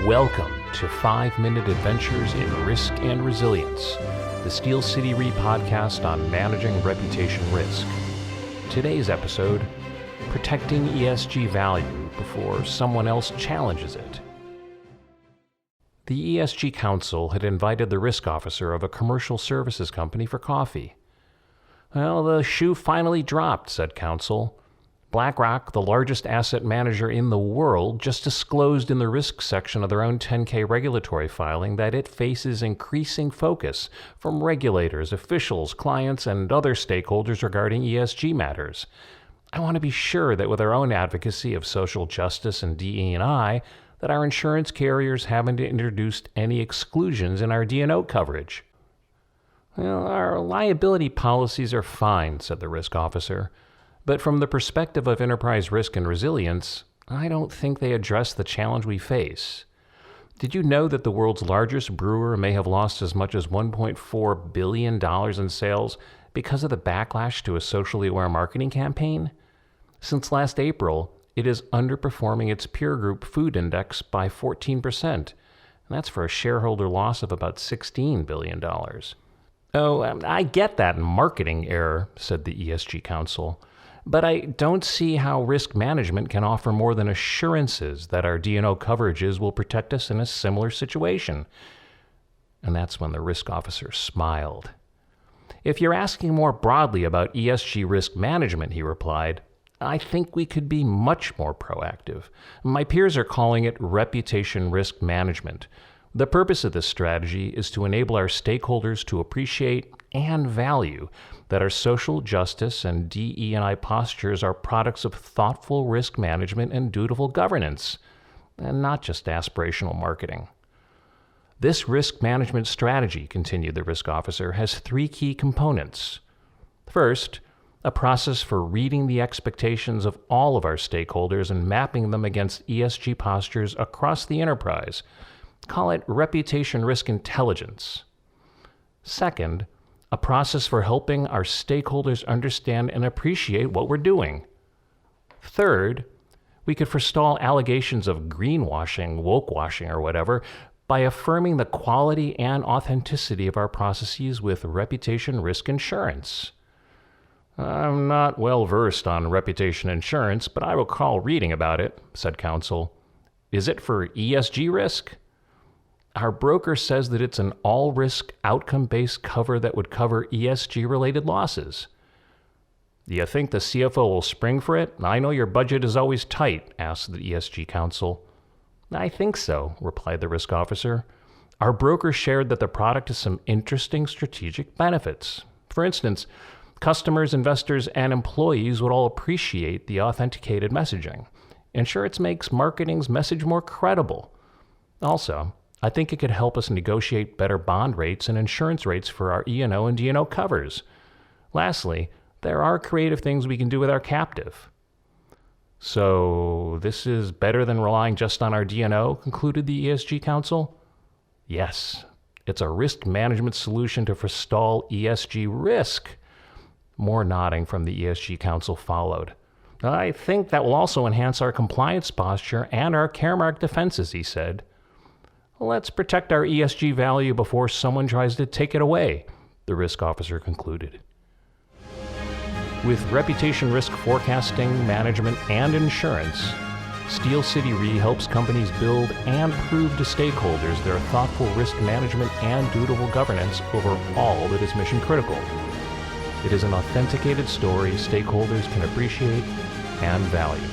Welcome to 5-Minute Adventures in Risk and Resilience, the Steel City Re podcast on managing reputation risk. Today's episode, protecting ESG value before someone else challenges it. The ESG Council had invited the risk officer of a commercial services company for coffee. Well, the shoe finally dropped, said Council. BlackRock, the largest asset manager in the world, just disclosed in the risk section of their own 10-K regulatory filing that it faces increasing focus from regulators, officials, clients, and other stakeholders regarding ESG matters. I want to be sure that with our own advocacy of social justice and DE&I, that our insurance carriers haven't introduced any exclusions in our D&O coverage. Well, our liability policies are fine, said the risk officer. But from the perspective of enterprise risk and resilience, I don't think they address the challenge we face. Did you know that the world's largest brewer may have lost as much as $1.4 billion in sales because of the backlash to a socially aware marketing campaign? Since last April, it is underperforming its peer group food index by 14%. And that's for a shareholder loss of about $16 billion. Oh, I get that marketing error, said the ESG Council. But I don't see how risk management can offer more than assurances that our D&O coverages will protect us in a similar situation. And that's when the risk officer smiled. If you're asking more broadly about ESG risk management, he replied, I think we could be much more proactive. My peers are calling it reputation risk management. The purpose of this strategy is to enable our stakeholders to appreciate and value that our social justice and DE&I postures are products of thoughtful risk management and dutiful governance, and not just aspirational marketing. This risk management strategy, continued the risk officer, has 3 key components. First, a process for reading the expectations of all of our stakeholders and mapping them against ESG postures across the enterprise. Call it reputation risk intelligence. Second, a process for helping our stakeholders understand and appreciate what we're doing. Third, we could forestall allegations of greenwashing, wokewashing, or whatever by affirming the quality and authenticity of our processes with reputation risk insurance. I'm not well versed on reputation insurance, but I recall reading about it, said Counsel. Is it for ESG risk? Our broker says that it's an all-risk, outcome-based cover that would cover ESG-related losses. Do you think the CFO will spring for it? I know your budget is always tight, asked the ESG Council. I think so, replied the risk officer. Our broker shared that the product has some interesting strategic benefits. For instance, customers, investors, and employees would all appreciate the authenticated messaging. Insurance makes marketing's message more credible. Also, I think it could help us negotiate better bond rates and insurance rates for our E&O and D&O covers. Lastly, there are creative things we can do with our captive. So this is better than relying just on our D&O, concluded the ESG Council? Yes, it's a risk management solution to forestall ESG risk. More nodding from the ESG Council followed. I think that will also enhance our compliance posture and our Caremark defenses, he said. Let's protect our ESG value before someone tries to take it away, the risk officer concluded. With reputation risk forecasting, management, and insurance, Steel City Re helps companies build and prove to stakeholders their thoughtful risk management and dutiful governance over all that is mission critical. It is an authenticated story stakeholders can appreciate and value.